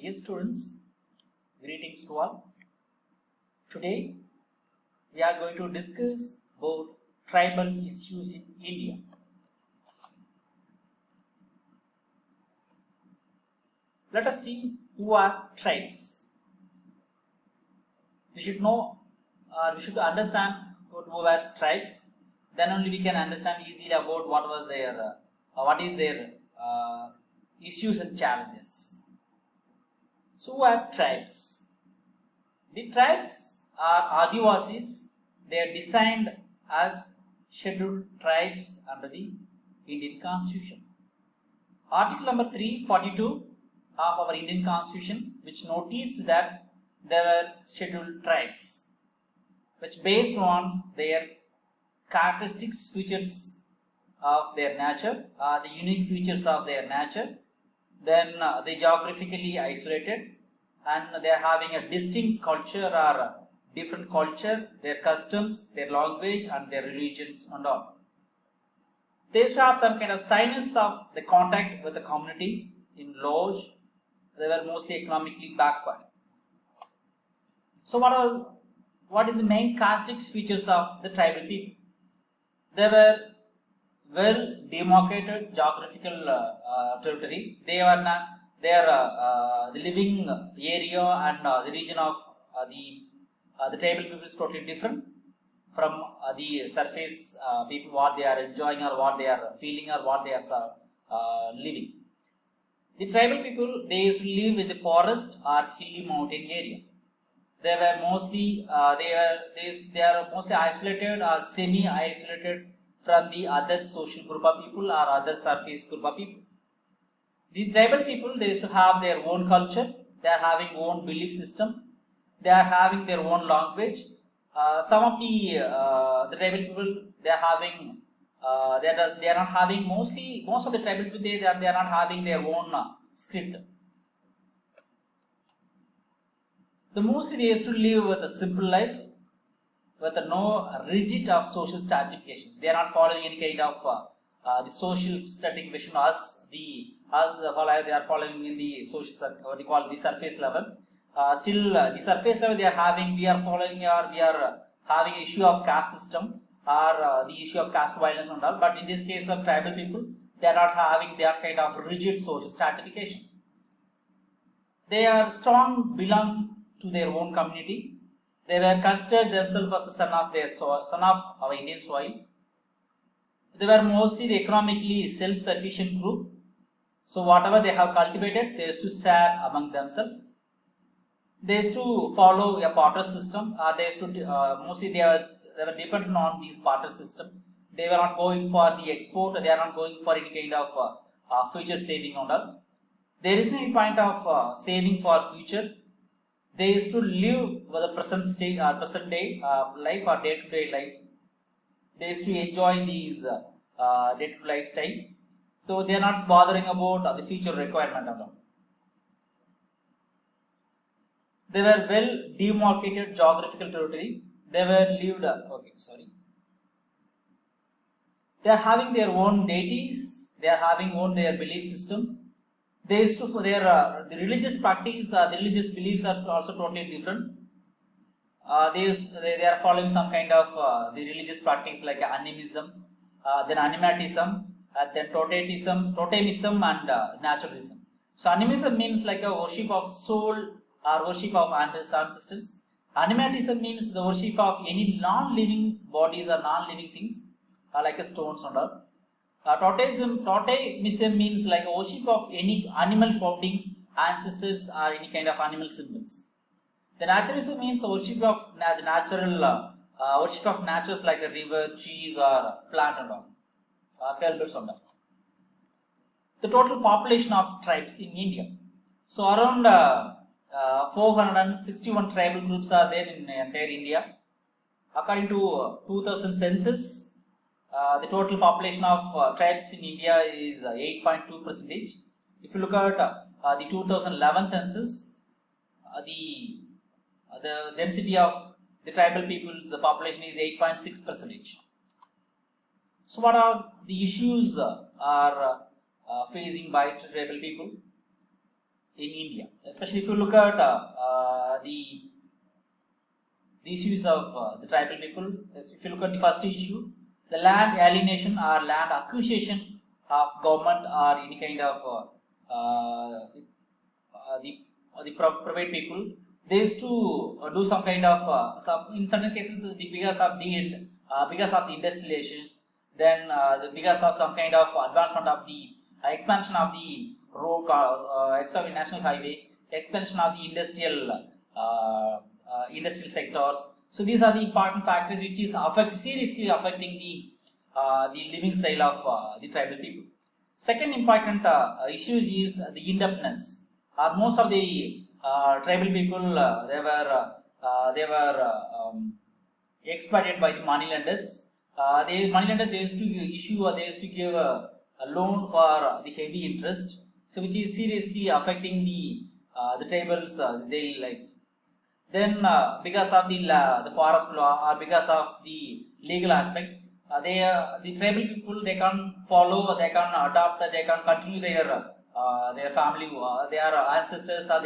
Dear students, greetings to all. Today we are going to discuss about tribal issues in India. Let us see who are tribes. We should know, we should understand who are tribes. Then only we can understand easily about what is their issues and challenges. So, who are tribes? The tribes are Adivasis. They are designed as scheduled tribes under the Indian Constitution. Article number 342 of our Indian Constitution, which noticed that there were scheduled tribes, which based on their characteristics, features of their nature, the unique features of their nature, then they geographically isolated, and they are having a distinct culture or different culture, their customs, their language, and their religions and all. They used to have some kind of silence of the contact with the community in lodge. They were mostly economically backward. So what is the main characteristics features of the tribal people? They were well demarcated geographical territory. They are the living area and the region of the tribal people is totally different from the surface people, what they are enjoying or what they are feeling or what they are living. The tribal people, they used to live in the forest or hilly mountain area. They were mostly they are mostly isolated or semi-isolated from the other social group of people or other surface group of people. The tribal people, they used to have their own culture. They are having own belief system. They are having their own language. Some of the tribal people, they are having they are not having most of the tribal people, they are not having their own script. The mostly they used to live with a simple life with no rigid of social stratification. They are not following any kind of the social stratification as they are following in the social what we call the surface level. Still the surface level they are having, we are following or we are having issue of caste system or the issue of caste violence and all. But in this case of tribal people, they are not having their kind of rigid social stratification. They are strong, belong to their own community. They were considered themselves as the son of our Indian soil. They were mostly the economically self-sufficient group. So whatever they have cultivated, they used to share among themselves. They used to follow a barter system. They used to mostly they were dependent on these barter system. They were not going for the export. They are not going for any kind of future saving and all. There is no point of saving for future. They used to live with the present state or present day life or day-to-day life. They used to enjoy these day-to-day lifestyle. So they are not bothering about the future requirement of them. They were well demarcated geographical territory. They were lived. They are having their own deities. They are having their belief system. They used to for their the religious practice, the religious beliefs are also totally different. They are following some kind of the religious practice like animism, then animatism, then totemism and naturalism. So animism means like a worship of soul or worship of ancestors. Animatism means the worship of any non-living bodies or non-living things, like a stones and all. Totemism means like a worship of any animal founding ancestors or any kind of animal symbols. The naturalism means worship of natural worship of natures like a river, trees, or plant and all, birds and all. The total population of tribes in India. So around 461 tribal groups are there in entire India. According to 2000 census, the total population of tribes in India is 8.2%. If you look at the 2011 census, the density of the tribal people's population is 8.6%. So what are the issues are facing by tribal people? in India, especially if you look at the issues of the tribal people. If you look at the first issue, the land alienation or land acquisition of government or any kind of private people, they used to do some kind of some, in certain cases because of the industrializations, then because of some kind of advancement of the expansion of the road, national highway, expansion of the industrial sectors. So these are the important factors which is seriously affecting the living style of the tribal people. Second important issue is the indebtedness. Most of the tribal people they were exploited by the moneylenders. They used to issue or they used to give a loan for the heavy interest, so which is seriously affecting the tribals daily life. Then because of the forest law or because of the legal aspect, the tribal people, they can follow, they can adopt, they can continue their family, their ancestors or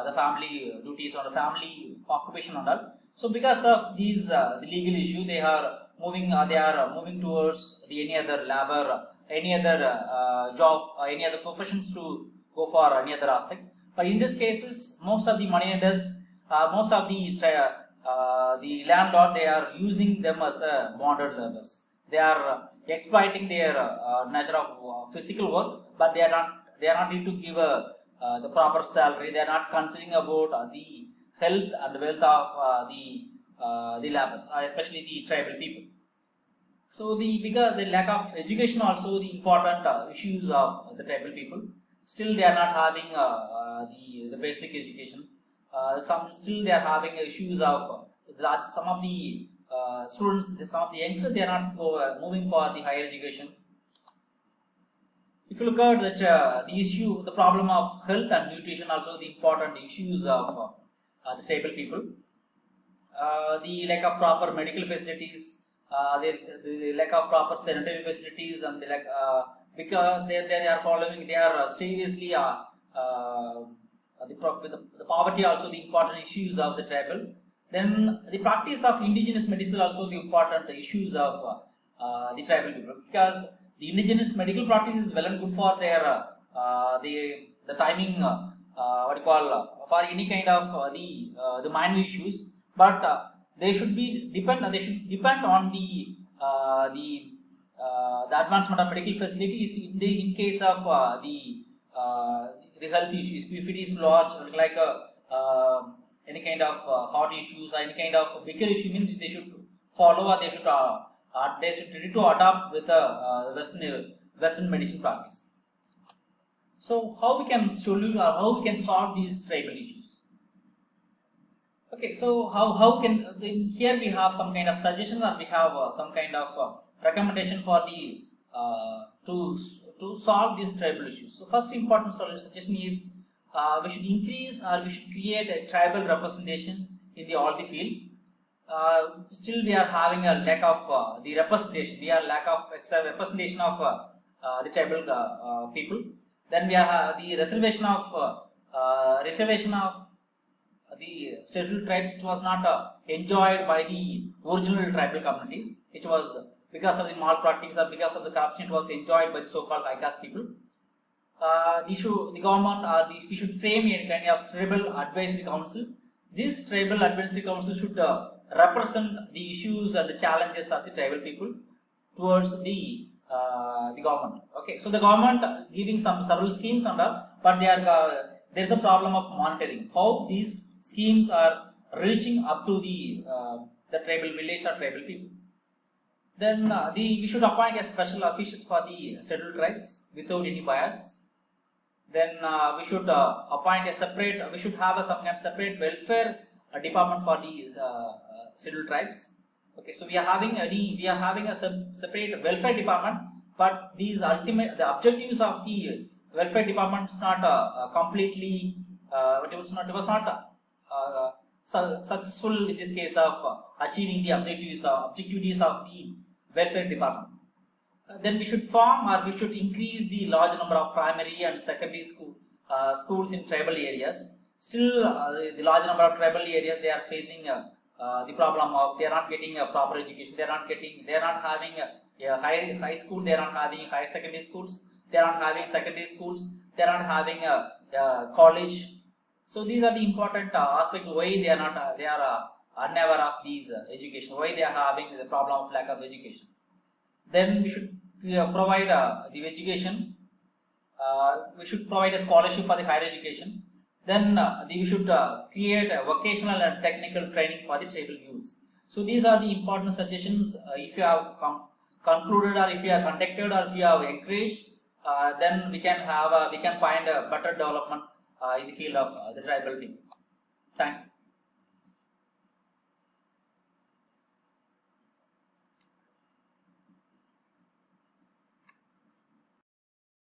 the family duties or the family occupation and all. So because of these the legal issue, they are moving towards any other labor, any other job, any other professions to go for any other aspects. But in these cases, most of the money lenders, most of the landlord, they are using them as bonded laborers. They are exploiting their nature of physical work, but they are not need to give the proper salary. They are not considering about the health and wealth of the laborers, especially the tribal people. So because the lack of education also the important issues of the tribal people. Still they are not having the basic education. Still they are having issues of that some of the students, some of the youngsters, they are not moving for the higher education. If you look at that the issue, the problem of health and nutrition, also the important issues of the tribal people. The lack of proper medical facilities, the lack of proper sanitary facilities, and the lack because they are following, they are seriously the poverty also the important issues of the tribal. Then the practice of indigenous medicine also the important issues of the tribal people, because the indigenous medical practice is well and good for their the timing what you call for any kind of the minor issues, but they should depend on the advancement of medical facilities in case of the health issues. If it is large, like any kind of heart issues or any kind of bigger issue, means they should follow or they should ready to adopt with Western medicine practice. So how we can how we can solve these tribal issues? Okay, so how can here we have some kind of suggestion, or we have some kind of recommendation for the to solve these tribal issues. So first important suggestion is we should increase or we should create a tribal representation in all the field. Still we are having a lack of the representation. We are lack of representation of the tribal people. Then we have the reservation of the scheduled tribes. It was not enjoyed by the original tribal communities. It was because of the malpractice or because of the corruption. It was enjoyed by the so-called high caste people. The government we should frame a kind of tribal advisory council. This tribal advisory council should represent the issues and the challenges of the tribal people towards the government. Okay, so the government giving several schemes and all, but there is a problem of monitoring how these schemes are reaching up to the tribal village or tribal people. Then we should appoint a special officials for the scheduled tribes without any bias. Then we should appoint a separate. We should have some kind of separate welfare department for the scheduled tribes. Okay, so we are having a separate welfare department, but the objectives of the welfare department is not completely. It was not successful in this case of achieving the objectives of the welfare department. Then we should form or we should increase the large number of primary and secondary school schools in tribal areas. Still, the large number of tribal areas, they are facing the problem of they are not getting a proper education. They are not having a high school. They are not having higher secondary schools. They are not having secondary schools. They are not having a college. So these are the important aspects why they are not they are unaware of these education. Why they are having the problem of lack of education. Then we should provide the education. We should provide a scholarship for the higher education. Then we should create a vocational and technical training for the tribal youths. So these are the important suggestions. If you have concluded, or if you have conducted, or if you have encouraged, then we can have we can find a better development in the field of the tribal people. Thank you.